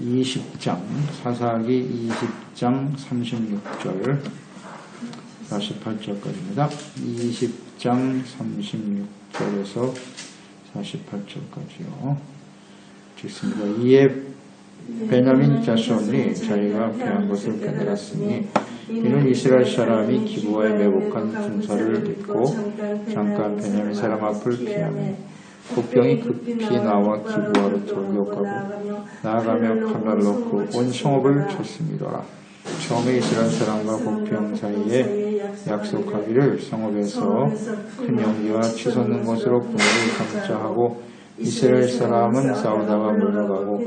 20장, 사사기 20장 36절 48절까지입니다. 20장 36절에서 48절까지요. 읽습니다. 이에 베냐민 자손이 자기가 패한 것을 깨달았으니 이는 이스라엘 사람이 기브아에 매복한 군사를 믿고 잠깐 베냐민 사람 앞을 피하며 곡병이 급히 나와 기브아로 돌격하고 나아가며 칼날로 그 온 성읍을 쳤습니다. 처음에 이스라엘 사람과 곡병 사이에 약속하기를 성읍에서 큰 연기가 치솟는 것으로 분을 감자하고 이스라엘 사람은 싸우다가 물러가고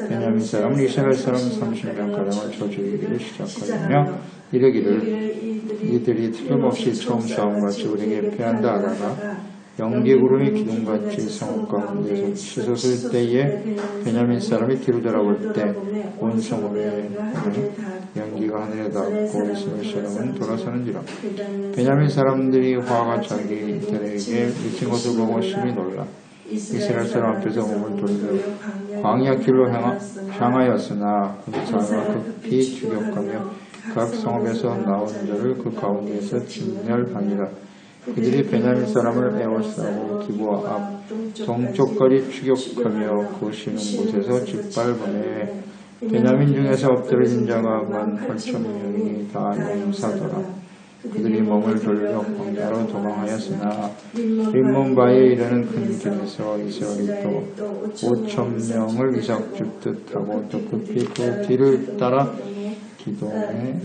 베냐민 사람은 이스라엘 사람 30명가량을 저주이기를 시작하며 이르기를 이들이 틀림없이 처음 싸움같이 우리에게 패한다 하다가 연기구름이 기둥같이 성읍 가운데서 치솟을 때에 베냐민 사람이 뒤로 돌아볼 때 온 성읍에 연기가 하늘에 닿고 이스라엘 사람은 돌아서는지라. 베냐민 사람들이 화가 자기들에게 미친 것을 보고 심히 놀라 이스라엘 사람 앞에서 몸을 돌려 광야 길로 향하였으나 군사가 급히 추격하며 각 성읍에서 나온 자를 그 가운데에서 진멸하니라. 그들이 베냐민 사람을 에워싸고 기브아 앞 동쪽까지 추격하며 그 쉬는 곳에서 짓밟음에 베냐민 중에서 엎드러진 자가 18,000명이 다 용사더라. 그들이 몸을 돌려 광야로 도망하였으나 림몬바에 이르는 큰 길에서 이스라엘이 또 5,000명을 이삭줄 듯하고 또 급히 그 뒤를 따라 기도에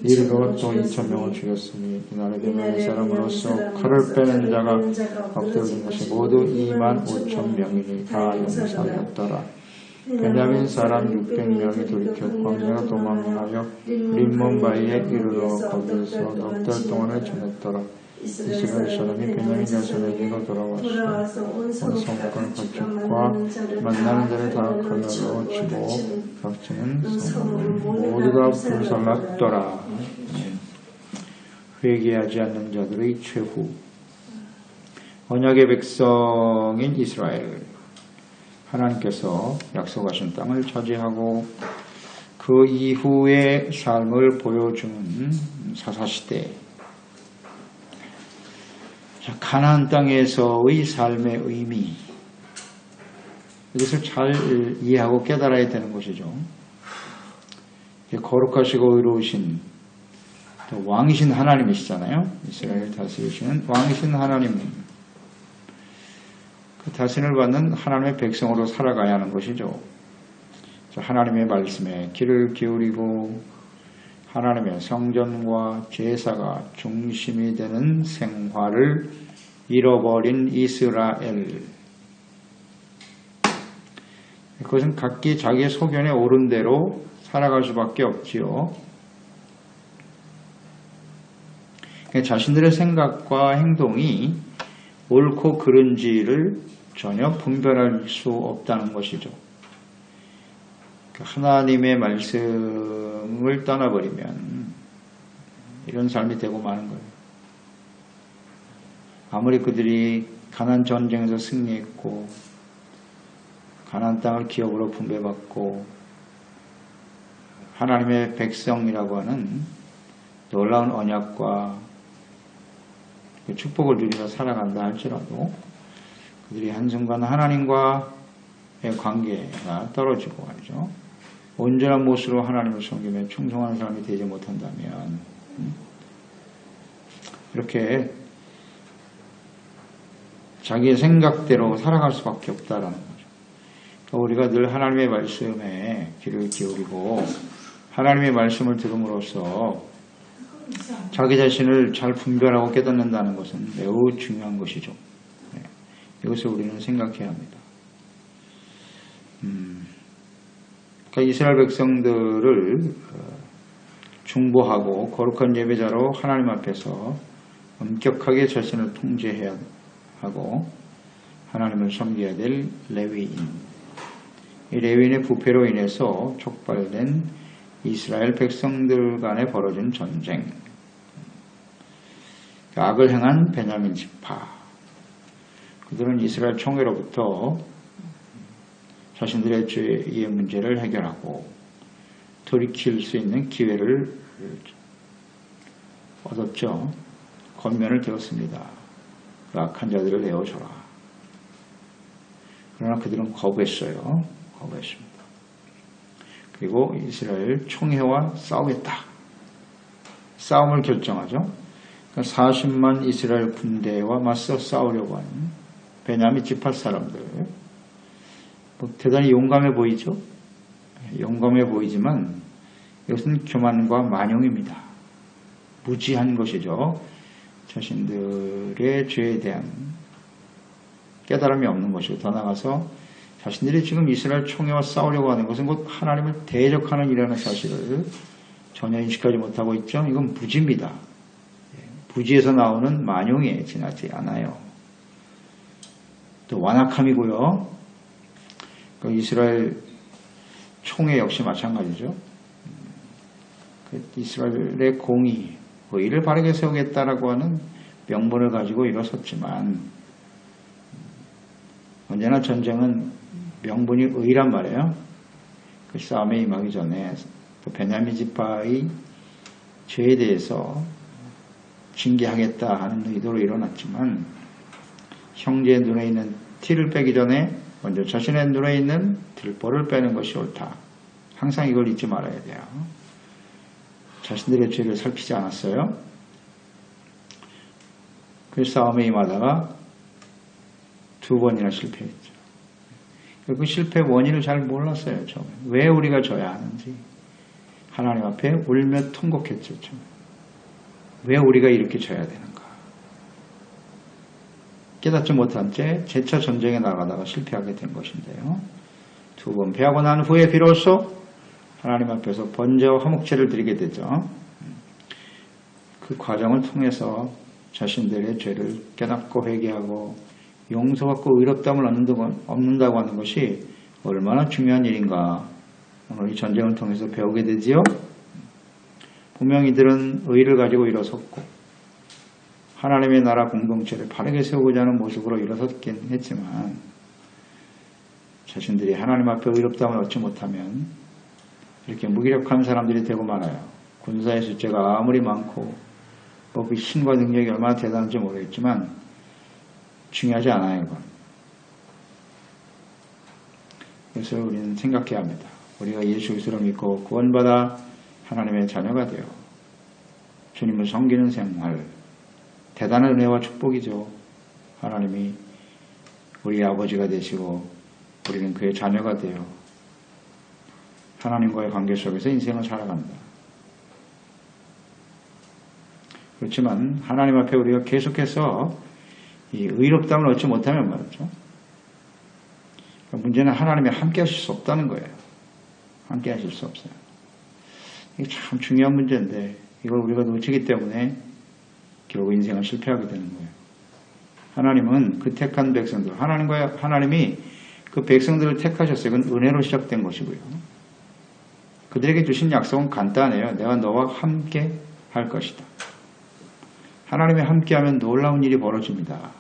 이르러 또 2,000명을 죽였으니 이날에 베냐민 사람으로서 칼을 빼는 자가 엎드러진 것이 모두 25,000명이니 다 용사였더라. 베냐민 사람 600명이 돌이켜 광야로 도망하여 림몬바에 이르러 거기에서 넉 달 동안을 지냈더라. 이스라엘 사람이 베냐민 자손에게로 돌아와서 온 성읍과 건축과 만나는 자를 다 칼날로 치고 각지는 성읍을 모두 다 불살랐더라. 회개하지 않는 자들의 최후. 언약의 백성인 이스라엘, 하나님께서 약속하신 땅을 차지하고 그 이후의 삶을 보여주는 사사시대, 가나안 땅에서의 삶의 의미, 이것을 잘 이해하고 깨달아야 되는 것이죠. 거룩하시고 의로우신 왕이신 하나님이시잖아요. 이스라엘 다스리시는 왕이신 하나님, 그 다스림을 받는 하나님의 백성으로 살아가야 하는 것이죠. 하나님의 말씀에 귀를 기울이고 하나님의 성전과 제사가 중심이 되는 생활을 잃어버린 이스라엘, 그것은 각기 자기의 소견에 옳은 대로 살아갈 수밖에 없지요. 자신들의 생각과 행동이 옳고 그른지를 전혀 분별할 수 없다는 것이죠. 하나님의 말씀을 떠나버리면 이런 삶이 되고 마는 거예요. 아무리 그들이 가나안 전쟁에서 승리했고 가나안 땅을 기업으로 분배받고 하나님의 백성이라고 하는 놀라운 언약과 축복을 누리며 살아간다 할지라도 그들이 한순간 하나님과의 관계가 떨어지고 말이죠. 온전한 모습으로 하나님을 섬기며 충성하는 사람이 되지 못한다면 이렇게 자기의 생각대로 살아갈 수밖에 없다라는 거죠. 그러니까 우리가 늘 하나님의 말씀에 귀를 기울이고 하나님의 말씀을 들음으로써 자기 자신을 잘 분별하고 깨닫는다는 것은 매우 중요한 것이죠. 네. 이것을 우리는 생각해야 합니다. 그러니까 이스라엘 백성들을 중보하고 거룩한 예배자로 하나님 앞에서 엄격하게 자신을 통제해야 하고 하나님을 섬겨야 될 레위인, 이 레위인의 부패로 인해서 촉발된 이스라엘 백성들 간에 벌어진 전쟁, 악을 행한 베냐민 지파, 그들은 이스라엘 총회로부터 자신들의 죄의 문제를 해결하고 돌이킬 수 있는 기회를 얻었죠. 권면을 되었습니다. 악한 자들을 내어줘라. 그러나 그들은 거부했어요. 거부했습니다. 그리고 이스라엘 총회와 싸우겠다. 싸움을 결정하죠. 40만 이스라엘 군대와 맞서 싸우려고 하는 베냐민 지파 사람들. 대단히 용감해 보이죠. 용감해 보이지만 이것은 교만과 만용입니다. 무지한 것이죠. 자신들의 죄에 대한 깨달음이 없는 것이고, 더 나아가서 자신들이 지금 이스라엘 총회와 싸우려고 하는 것은 곧 하나님을 대적하는 일이라는 사실을 전혀 인식하지 못하고 있죠. 이건 무지입니다. 무지에서 나오는 만용에 지나지 않아요. 또 완악함이고요. 이스라엘 총회 역시 마찬가지죠. 이스라엘의 공의, 의를 바르게 세우겠다라고 하는 명분을 가지고 일어섰지만 언제나 전쟁은 명분이 의란 말이에요. 그 싸움에 임하기 전에 또 베냐민 지파의 죄에 대해서 징계하겠다 하는 의도로 일어났지만 형제의 눈에 있는 티를 빼기 전에 먼저 자신의 눈에 있는 들보를 빼는 것이 옳다. 항상 이걸 잊지 말아야 돼요. 자신들의 죄를 살피지 않았어요. 그 싸움에 임하다가 2번이나 실패했죠. 그 실패 원인을 잘 몰랐어요. 처음에. 왜 우리가 져야 하는지. 하나님 앞에 울며 통곡했죠. 처음에. 왜 우리가 이렇게 져야 되는가. 깨닫지 못한 채 재차 전쟁에 나가다가 실패하게 된 것인데요. 2번 패하고 난 후에 비로소 하나님 앞에서 번제와 화목제를 드리게 되죠. 그 과정을 통해서 자신들의 죄를 깨닫고 회개하고 용서받고 의롭다함을 얻는다고 하는 것이 얼마나 중요한 일인가 오늘 이 전쟁을 통해서 배우게 되지요. 분명 이들은 의를 가지고 일어섰고 하나님의 나라 공동체를 바르게 세우고자 하는 모습으로 일어섰긴 했지만 자신들이 하나님 앞에 의롭다함을 얻지 못하면 이렇게 무기력한 사람들이 되고 말아요. 군사의 숫자가 아무리 많고 그 힘과 능력이 얼마나 대단한지 모르겠지만 중요하지 않아요. 이건. 그래서 우리는 생각해야 합니다. 우리가 예수 그리스도를 믿고 구원받아 하나님의 자녀가 되어 주님을 섬기는 생활, 대단한 은혜와 축복이죠. 하나님이 우리의 아버지가 되시고 우리는 그의 자녀가 되어 하나님과의 관계 속에서 인생을 살아간다. 그렇지만 하나님 앞에 우리가 계속해서 이 의롭다함을 얻지 못하면 말이죠. 문제는 하나님이 함께 하실 수 없다는 거예요. 함께 하실 수 없어요. 이게 참 중요한 문제인데 이걸 우리가 놓치기 때문에 결국 인생을 실패하게 되는 거예요. 하나님은 그 택한 백성들, 하나님이 그 백성들을 택하셨어요. 그건 은혜로 시작된 것이고요. 그들에게 주신 약속은 간단해요. 내가 너와 함께 할 것이다. 하나님이 함께하면 놀라운 일이 벌어집니다.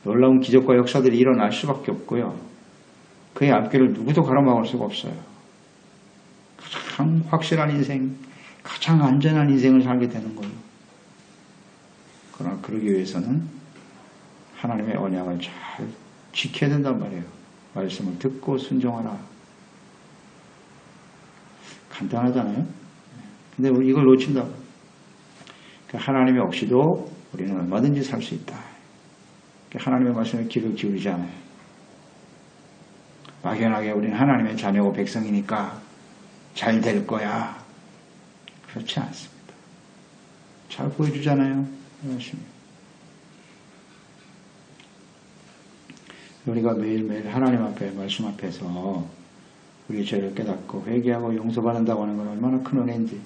놀라운 기적과 역사들이 일어날 수밖에 없고요. 그의 앞길을 누구도 가로막을 수가 없어요. 가장 확실한 인생, 가장 안전한 인생을 살게 되는 거예요. 그러나 그러기 위해서는 하나님의 언약을 잘 지켜야 된단 말이에요. 말씀을 듣고 순종하라. 간단하잖아요. 근데 우리 이걸 놓친다고. 하나님이 없이도 우리는 얼마든지 살 수 있다. 하나님의 말씀에 귀를 기울이지 않아요. 막연하게 우리는 하나님의 자녀고 백성이니까 잘 될 거야. 그렇지 않습니다. 잘 보여주잖아요. 우리가 매일매일 하나님 앞에 말씀 앞에서 우리 죄를 깨닫고 회개하고 용서받는다고 하는 건 얼마나 큰 은혜인지.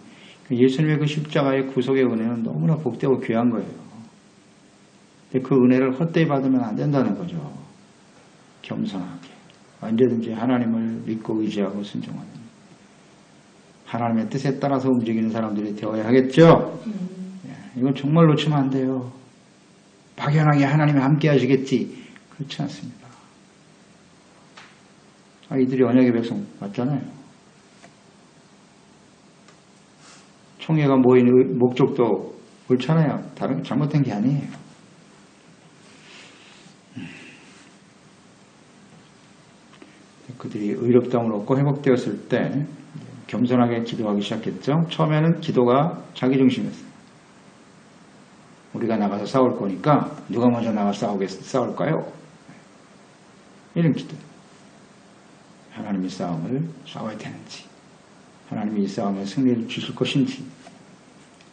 예수님의 그 십자가의 구속의 은혜는 너무나 복되고 귀한 거예요. 근데 그 은혜를 헛되이 받으면 안 된다는 거죠. 겸손하게 언제든지 하나님을 믿고 의지하고 순종하는 하나님의 뜻에 따라서 움직이는 사람들이 되어야 하겠죠. 이건 정말 놓치면 안 돼요. 막연하게 하나님이 함께 하시겠지. 그렇지 않습니다. 이들이 언약의 백성 맞잖아요. 총회가 모인 목적도 옳잖아요. 다른 잘못된 게 아니에요. 그들이 의롭다함을 얻고 회복되었을 때 겸손하게 기도하기 시작했죠. 처음에는 기도가 자기중심이었어요. 우리가 나가서 싸울 거니까 누가 먼저 나가서 싸울까요? 이런 기도. 하나님이 싸움을 싸워야 되는지, 하나님이 이 싸움에 승리를 주실 것인지.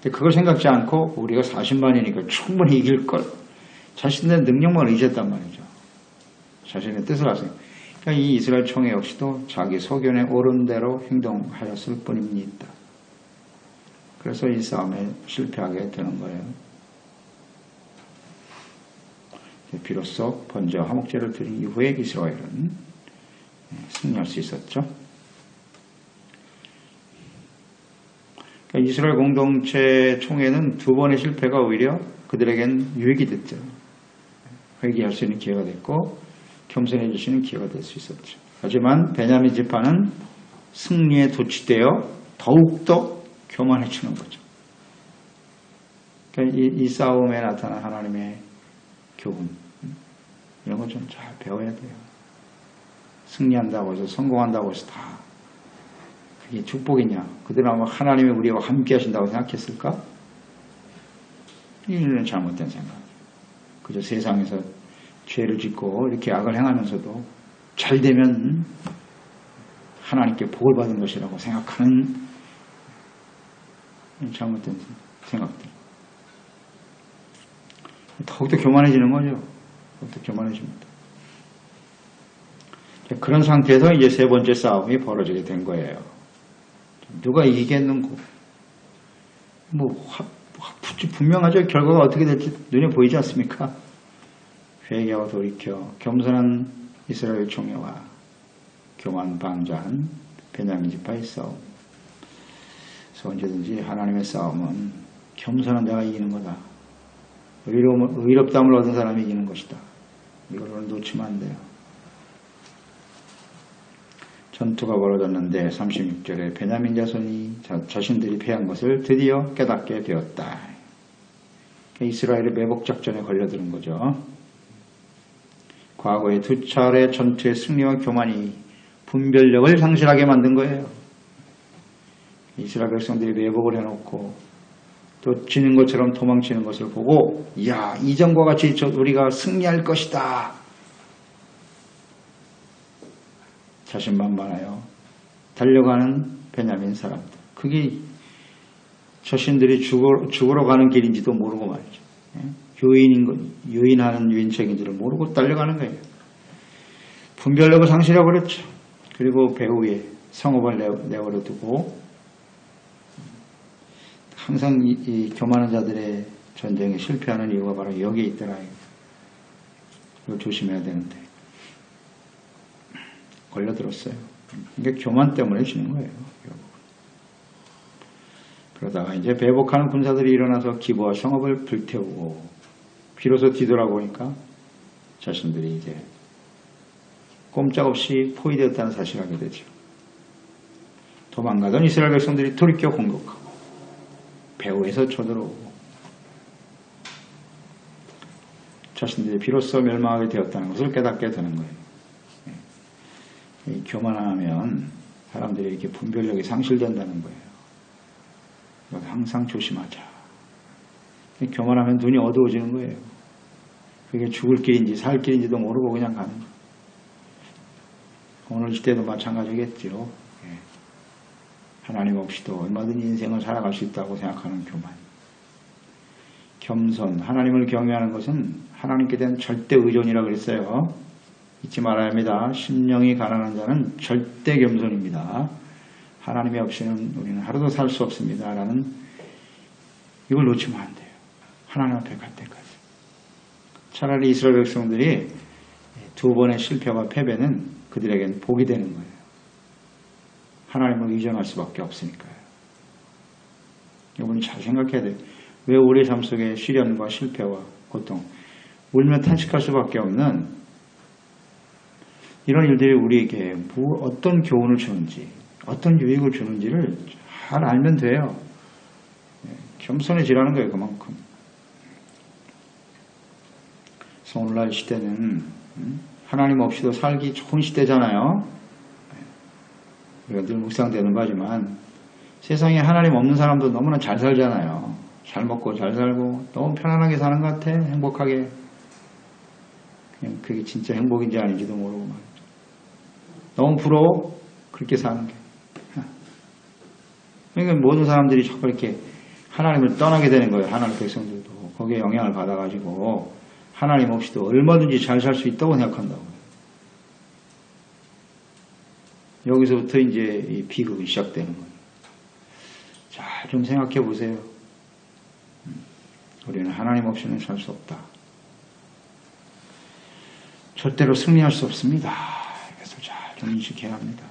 그걸 생각지 않고 우리가 40만이니까 충분히 이길 걸, 자신의 능력만 의지했단 말이죠. 자신의 뜻을 하세요. 그러니까 이 이스라엘 총회 역시도 자기 소견에 옳은 대로 행동하였을 뿐입니다. 그래서 이 싸움에 실패하게 되는 거예요. 비로소 번제와 화목제를 드린 이후에 이스라엘은 승리할 수 있었죠. 그러니까 이스라엘 공동체 총회는 두 번의 실패가 오히려 그들에겐 유익이 됐죠. 회개할 수 있는 기회가 됐고 겸손해 주시는 기회가 될 수 있었죠. 하지만 베냐민 지파는 승리에 도취되어 더욱더 교만해지는 거죠. 그러니까 이 싸움에 나타난 하나님의 교훈, 이런 거 좀 잘 배워야 돼요. 승리한다고 해서 성공한다고 해서 다 그게 축복이냐? 그들은 아마 하나님이 우리와 함께 하신다고 생각했을까? 이는 잘못된 생각. 그저 세상에서 죄를 짓고 이렇게 악을 행하면서도 잘 되면 하나님께 복을 받은 것이라고 생각하는 잘못된 생각들. 더욱더 교만해지는 거죠. 더욱더 교만해집니다. 그런 상태에서 이제 세 번째 싸움이 벌어지게 된 거예요. 누가 이기겠는고. 분명하죠. 결과가 어떻게 될지 눈에 보이지 않습니까? 회개와 돌이켜 겸손한 이스라엘 총회와 교만 방자한 베냐민 지파의 싸움. 그래서 언제든지 하나님의 싸움은 겸손한 자가 이기는 거다. 의롭다함을 얻은 사람이 이기는 것이다. 이걸 놓치면 안 돼요. 전투가 벌어졌는데 36절에 베냐민 자손이 자신들이 패한 것을 드디어 깨닫게 되었다. 이스라엘의 매복작전에 걸려드는 거죠. 과거의 두 차례 전투의 승리와 교만이 분별력을 상실하게 만든 거예요. 이스라엘 백성들이 매복을 해놓고 또 지는 것처럼 도망치는 것을 보고 이야, 이전과 같이 우리가 승리할 것이다. 자신만만하여 달려가는 베냐민 사람들. 그게 자신들이 죽으러 가는 길인지도 모르고 말이죠. 유인하는 유인책인지를 모르고 달려가는 거예요. 분별력을 상실해버렸죠. 그리고 배후에 성읍을 내버려 두고 항상 이 교만한 자들의 전쟁에 실패하는 이유가 바로 여기에 있더라. 이걸 조심해야 되는데 걸려들었어요. 이게 교만 때문에 지는 거예요. 그러다가 이제 배복하는 군사들이 일어나서 기브와 성읍을 불태우고 비로소 뒤돌아보니까 자신들이 이제 꼼짝없이 포위되었다는 사실을 알게 되죠. 도망가던 이스라엘 백성들이 돌이켜 공격하고 배후에서 쳐들어오고 자신들이 비로소 멸망하게 되었다는 것을 깨닫게 되는 거예요. 교만하면 사람들이 이렇게 분별력이 상실된다는 거예요. 항상 조심하자. 교만하면 눈이 어두워지는 거예요. 그게 죽을 길인지 살 길인지도 모르고 그냥 가는 거예요. 오늘 시대도 마찬가지겠죠. 하나님 없이도 얼마든지 인생을 살아갈 수 있다고 생각하는 교만. 겸손, 하나님을 경외하는 것은 하나님께 대한 절대 의존이라고 그랬어요. 잊지 말아야 합니다. 심령이 가난한 자는 절대 겸손입니다. 하나님이 없이는 우리는 하루도 살 수 없습니다. 라는 이걸 놓치면 안 돼요. 하나님 앞에 갈 때까지. 차라리 이스라엘 백성들이 두 번의 실패와 패배는 그들에겐 복이 되는 거예요. 하나님을 의존할 수밖에 없으니까요. 여러분이 잘 생각해야 돼요. 왜 우리의 삶 속에 시련과 실패와 고통, 울면 탄식할 수밖에 없는 이런 일들이 우리에게 어떤 교훈을 주는지, 어떤 유익을 주는지를 잘 알면 돼요. 겸손해지라는 거예요, 그만큼. 그래서 오늘날 시대는 하나님 없이도 살기 좋은 시대잖아요. 우리가 늘 묵상되는 거지만 세상에 하나님 없는 사람도 너무나 잘 살잖아요. 잘 먹고 잘 살고 너무 편안하게 사는 것 같아. 행복하게. 그냥 그게 진짜 행복인지 아닌지도 모르고 말이죠. 너무 부러워. 그렇게 사는 게. 그러니까 모든 사람들이 자꾸 이렇게 하나님을 떠나게 되는 거예요. 하나님 백성들도. 거기에 영향을 받아가지고 하나님 없이도 얼마든지 잘 살 수 있다고 생각한다고요. 여기서부터 이제 이 비극이 시작되는 거예요. 잘 좀 생각해 보세요. 우리는 하나님 없이는 살 수 없다. 절대로 승리할 수 없습니다. 그래서 잘 좀 인식해야 합니다.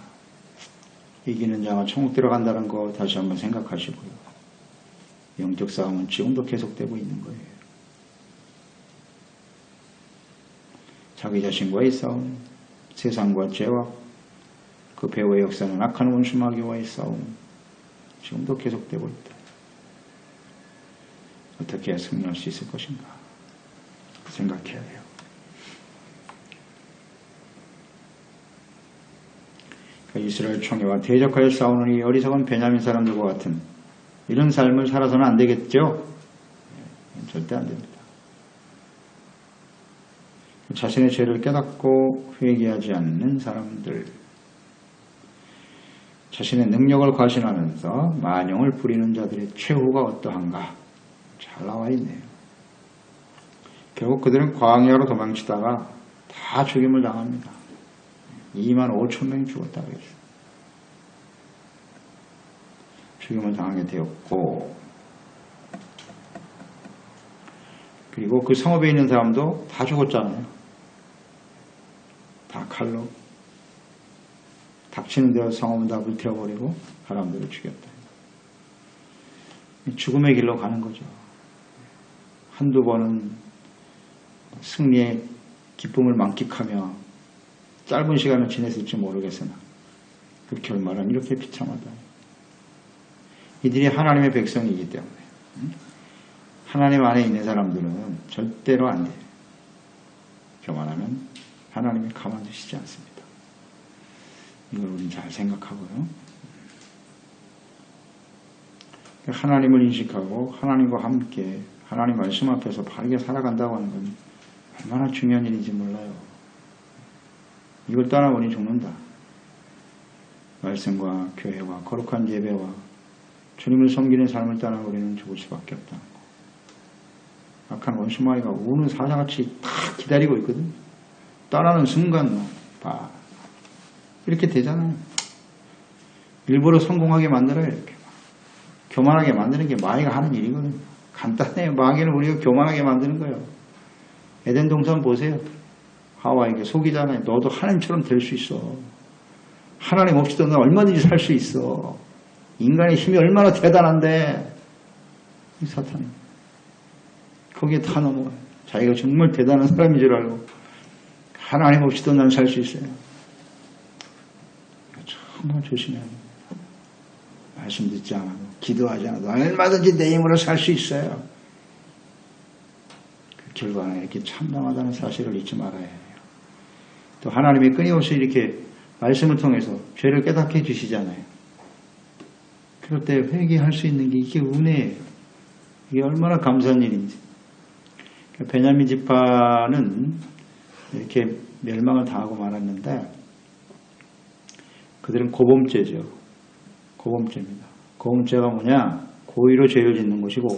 이기는 자가 천국 들어간다는 거 다시 한번 생각하시고요. 영적 싸움은 지금도 계속되고 있는 거예요. 자기 자신과의 싸움, 세상과 죄와 그 배후의 역사는 악한 원수 마귀와의 싸움, 지금도 계속되고 있다. 어떻게 해야 승리할 수 있을 것인가 생각해야 해요. 이스라엘 총회와 대적하여 싸우는 이 어리석은 베냐민 사람들과 같은 이런 삶을 살아서는 안 되겠죠? 절대 안 됩니다. 자신의 죄를 깨닫고 회개하지 않는 사람들, 자신의 능력을 과신하면서 만용을 부리는 자들의 최후가 어떠한가 잘 나와 있네요. 결국 그들은 광야로 도망치다가 다 죽임을 당합니다. 25,000명이 죽었다고 했어요. 죽임을 당하게 되었고, 그리고 그 성읍에 있는 사람도 다 죽었잖아요. 다 칼로. 닥치는 대로 성읍은 다 불태워버리고 사람들을 죽였다. 죽음의 길로 가는 거죠. 한두 번은 승리의 기쁨을 만끽하며 짧은 시간을 지냈을지 모르겠으나 그 결말은 이렇게 비참하다. 이들이 하나님의 백성이기 때문에 하나님 안에 있는 사람들은 절대로 안 돼요. 교만하면 하나님이 가만두시지 않습니다. 이걸 우리는 잘 생각하고요. 하나님을 인식하고 하나님과 함께 하나님 말씀 앞에서 바르게 살아간다고 하는 건 얼마나 중요한 일인지 몰라요. 이걸 떠나보니 죽는다. 말씀과 교회와 거룩한 예배와 주님을 섬기는 삶을 떠나 우리는 죽을 수밖에 없다는 거. 악한 원수마귀가 우는 사자같이 다 기다리고 있거든. 떠나는 순간 봐. 이렇게 되잖아요. 일부러 성공하게 만들어요. 이렇게 교만하게 만드는 게 마귀가 하는 일이거든. 간단해요. 마귀는 우리가 교만하게 만드는 거예요. 에덴 동산 보세요. 하와에게 속이잖아요. 너도 하나님처럼 될 수 있어. 하나님 없이도 너 얼마든지 살 수 있어. 인간의 힘이 얼마나 대단한데. 이 사탄이 거기에 다 넘어가요. 자기가 정말 대단한 사람인 줄 알고 하나님 없이도 난 살 수 있어요. 정말 조심해야 합니다. 말씀 듣지 않아도 기도하지 않아도 얼마든지 내 힘으로 살 수 있어요. 그 결과는 이렇게 참담하다는 사실을 잊지 말아야 해요. 또 하나님이 끊임없이 이렇게 말씀을 통해서 죄를 깨닫게 해주시잖아요. 그럴 때 회개할 수 있는 게 이게 은혜예요. 이게 얼마나 감사한 일인지. 베냐민 지파는 이렇게 멸망을 당하고 말았는데 그들은 고범죄죠. 고범죄입니다. 고범죄가 뭐냐? 고의로 죄를 짓는 것이고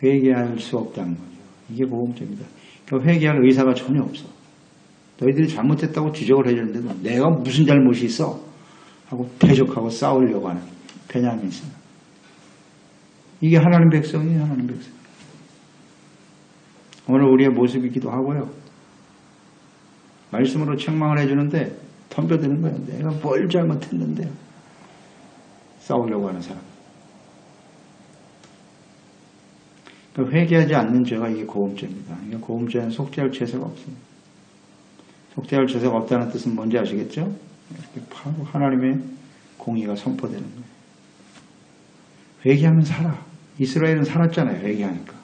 회개할 수 없다는 거죠. 이게 고범죄입니다. 그러니까 회개할 의사가 전혀 없어. 너희들이 잘못했다고 지적을 해주는데도 내가 무슨 잘못이 있어? 하고 대적하고 싸우려고 하는 베냐민이죠. 이게 하나님 백성이에요. 하나님 백성. 오늘 우리의 모습이기도 하고요. 말씀으로 책망을 해주는데 덤벼드는 거예요. 내가 뭘 잘못했는데 싸우려고 하는 사람. 그러니까 회개하지 않는 죄가 이게 고음죄입니다. 그러니까 고음죄는 속죄할 죄가 없습니다. 속죄할 죄사가 없다는 뜻은 뭔지 아시겠죠? 바로 하나님의 공의가 선포되는 거예요. 회개하면 살아. 이스라엘은 살았잖아요. 회개하니까.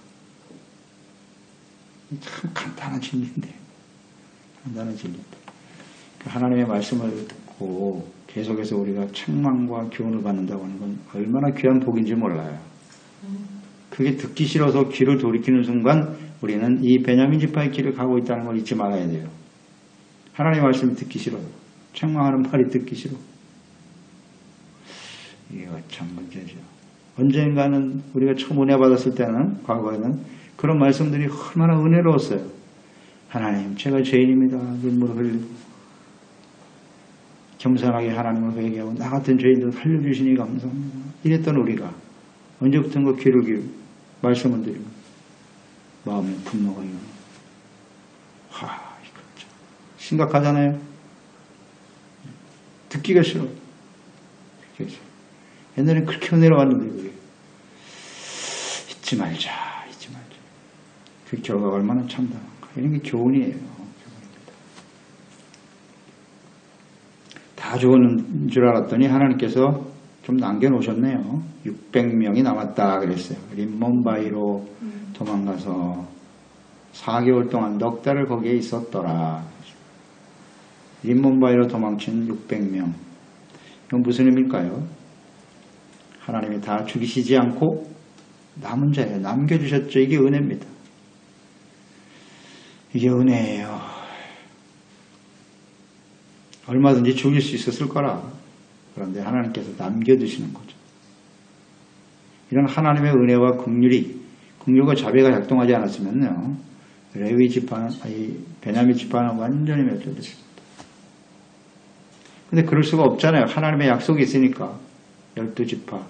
참 간단한 진리인데. 간단한 진리인데. 하나님의 말씀을 듣고 계속해서 우리가 책망과 교훈을 받는다고 하는 건 얼마나 귀한 복인지 몰라요. 그게 듣기 싫어서 귀를 돌이키는 순간 우리는 이 베냐민 지파의 길을 가고 있다는 걸 잊지 말아야 돼요. 하나님의 말씀이 듣기 싫어요. 책망하는 말이 듣기 싫어. 이거 참 문제죠. 언젠가는 우리가 처음 은혜 받았을 때는 과거에는 그런 말씀들이 얼마나 은혜로웠어요. 하나님, 제가 죄인입니다. 눈물을 흘리고 겸손하게 하나님을 회개하고 나 같은 죄인들 살려주시니 감사합니다. 이랬던 우리가 언제부턴가 귀를 기울이고 말씀을 드리고 마음에 분노가 일어나. 이거 참 심각하잖아요. 듣기가 싫어. 듣기가 싫어. 옛날엔 그렇게 은혜로 왔는데 그게 잊지 말자. 그 결과가 얼마나 참담한가. 이런 게 교훈이에요. 교훈입니다. 다 죽었는 줄 알았더니 하나님께서 좀 남겨놓으셨네요. 600명이 남았다 그랬어요. 림몬바이로 도망가서 4개월 동안 넉 달을 거기에 있었더라. 림몬바이로 도망친 600명. 이건 무슨 의미일까요? 하나님이 다 죽이시지 않고 남은 자예요. 남겨주셨죠. 이게 은혜입니다. 이게 은혜예요. 얼마든지 죽일 수 있었을 거라. 그런데 하나님께서 남겨두시는 거죠. 이런 하나님의 은혜와 긍휼과 자비가 작동하지 않았으면요, 레위 지파는, 베냐민 지파는 완전히 멸절됐습니다. 근데 그럴 수가 없잖아요. 하나님의 약속이 있으니까. 12지파.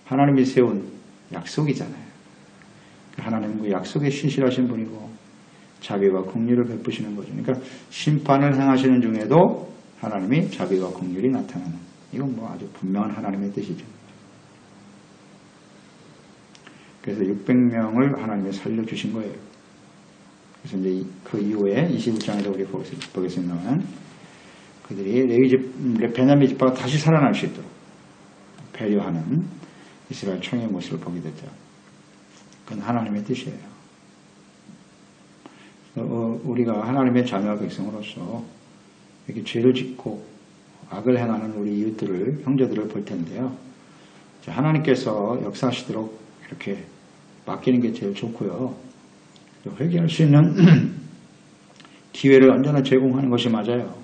하나님이 세운 약속이잖아요. 하나님은 그 약속에 신실하신 분이고 자비와 긍휼을 베푸시는 거죠. 그러니까 심판을 행하시는 중에도 하나님이 자비와 긍휼이 나타나는, 이건 뭐 아주 분명한 하나님의 뜻이죠. 그래서 600명을 하나님이 살려주신 거예요. 그래서 이제 그 이후에 21장에서 우리 보겠습니다만, 그들이 베냐민 지파가 다시 살아날 수 있도록 배려하는 이스라엘 총의 모습을 보게 되죠. 그건 하나님의 뜻이에요. 우리가 하나님의 자녀와 백성으로서 이렇게 죄를 짓고 악을 행하는 우리 이웃들을, 형제들을 볼 텐데요. 하나님께서 역사하시도록 이렇게 맡기는 게 제일 좋고요. 회개할 수 있는 기회를 언제나 제공하는 것이 맞아요.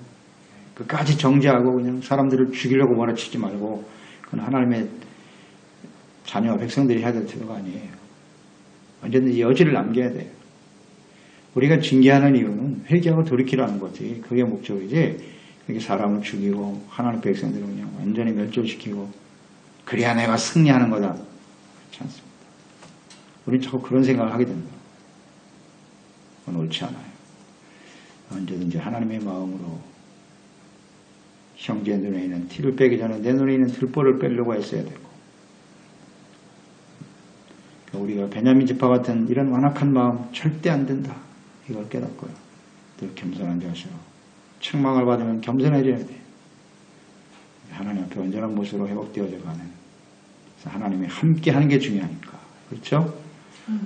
끝까지 정죄하고 그냥 사람들을 죽이려고 몰아치지 말고, 그건 하나님의 자녀와 백성들이 해야 될 태도가 아니에요. 언제든지 여지를 남겨야 돼요. 우리가 징계하는 이유는 회개하고 돌이키라는 거지. 그게 목적이지. 이렇게 사람을 죽이고 하나님의 백성들을 그냥 완전히 멸절시키고 그래야 내가 승리하는 거다. 그렇지 않습니다. 우리는 자꾸 그런 생각을 하게 된다. 그건 옳지 않아요. 언제든지 하나님의 마음으로 형제 눈에 있는 티를 빼기 전에 내 눈에 있는 들보를 빼려고 했어야 되고, 우리가 베냐민 지파 같은 이런 완악한 마음 절대 안 된다. 이걸 깨닫고요. 늘 겸손한 자세로 책망을 받으면 겸손해져야 돼. 하나님 앞에 온전한 모습으로 회복되어져 가는. 그래서 하나님이 함께 하는 게 중요하니까. 그렇죠?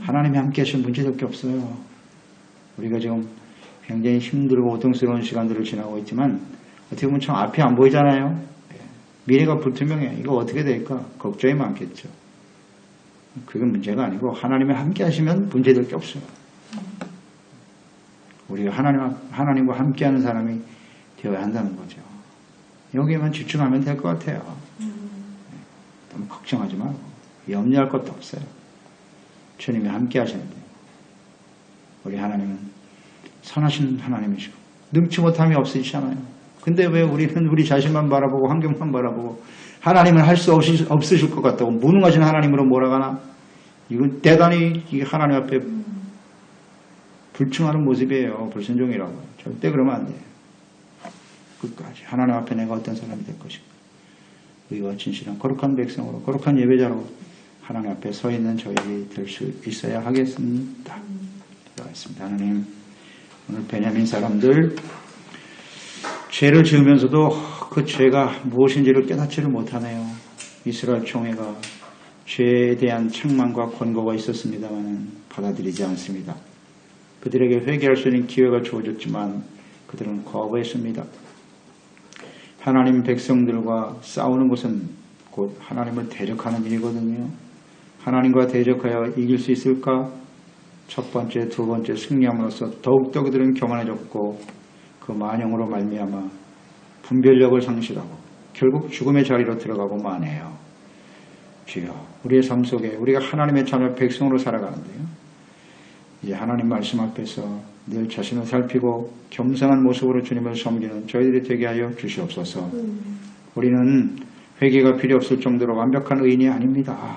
하나님이 함께 하시면 문제될 게 없어요. 우리가 지금 굉장히 힘들고 고통스러운 시간들을 지나고 있지만 어떻게 보면 참 앞이 안 보이잖아요. 미래가 불투명해. 이거 어떻게 될까? 걱정이 많겠죠. 그게 문제가 아니고 하나님이 함께 하시면 문제될 게 없어요. 우리가 하나님과 함께하는 사람이 되어야 한다는 거죠. 여기에만 집중하면 될 것 같아요. 너무 걱정하지 말고 염려할 것도 없어요. 주님이 함께 하시는데, 우리 하나님은 선하신 하나님이시고 능치 못함이 없으시잖아요. 근데 왜 우리는 우리 자신만 바라보고 환경만 바라보고 하나님은 할 수 없으실 것 같다고 무능하신 하나님으로 몰아가나? 이건 대단히 하나님 앞에 불충하는 모습이에요. 불순종이라고. 절대 그러면 안 돼요. 끝까지 하나님 앞에 내가 어떤 사람이 될 것인가. 의와 진실한 거룩한 백성으로, 거룩한 예배자로 하나님 앞에 서 있는 저희들이 될 수 있어야 하겠습니다. 기도하겠습니다. 하나님, 오늘 베냐민 사람들 죄를 지으면서도 그 죄가 무엇인지를 깨닫지를 못하네요. 이스라엘 총회가 죄에 대한 책망과 권고가 있었습니다만 받아들이지 않습니다. 그들에게 회개할 수 있는 기회가 주어졌지만 그들은 거부했습니다. 하나님 백성들과 싸우는 것은 곧 하나님을 대적하는 일이거든요. 하나님과 대적하여 이길 수 있을까? 첫 번째, 두 번째 승리함으로써 더욱더 그들은 교만해졌고 그 만영으로 말미암아 분별력을 상실하고 결국 죽음의 자리로 들어가고 마네요. 주여, 우리의 삶 속에 우리가 하나님의 자녀 백성으로 살아가는데요. 이제 하나님 말씀 앞에서 늘 자신을 살피고 겸손한 모습으로 주님을 섬기는 저희들이 되게 하여 주시옵소서. 우리는 회개가 필요 없을 정도로 완벽한 의인이 아닙니다.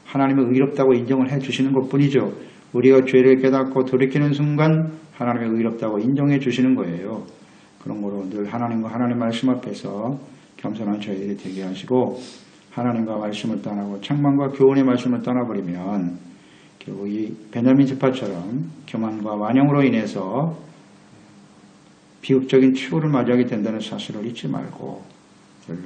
하나님은 의롭다고 인정을 해주시는 것뿐이죠. 우리가 죄를 깨닫고 돌이키는 순간 하나님의 의롭다고 인정해 주시는 거예요. 그런 거로 늘 하나님과 하나님 말씀 앞에서 겸손한 저희들이 되게 하시고 하나님과 말씀을 떠나고 책망과 교훈의 말씀을 떠나버리면 결국 이 베냐민 지파처럼 교만과 완영으로 인해서 비극적인 최후를 맞이하게 된다는 사실을 잊지 말고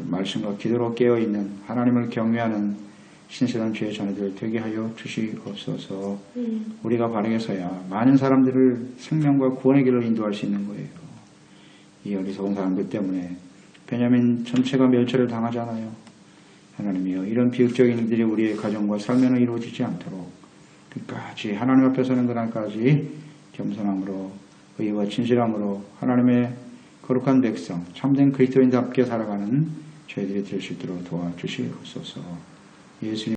말씀과 기도로 깨어있는 하나님을 경외하는 신실한 주의 자녀들 되게 하여 주시옵소서. 우리가 바르게 서야 많은 사람들을 생명과 구원의 길로 인도할 수 있는 거예요. 이 어리석은 사람들 때문에 베냐민 전체가 멸절을 당하잖아요. 하나님이여, 이런 비극적인 일들이 우리의 가정과 삶에는 이루어지지 않도록 끝까지 하나님 앞에 서는 그날까지 겸손함으로 의와 진실함으로 하나님의 거룩한 백성, 참된 그리스도인답게 살아가는 저희들이 될 수 있도록 도와주시옵소서. 예수님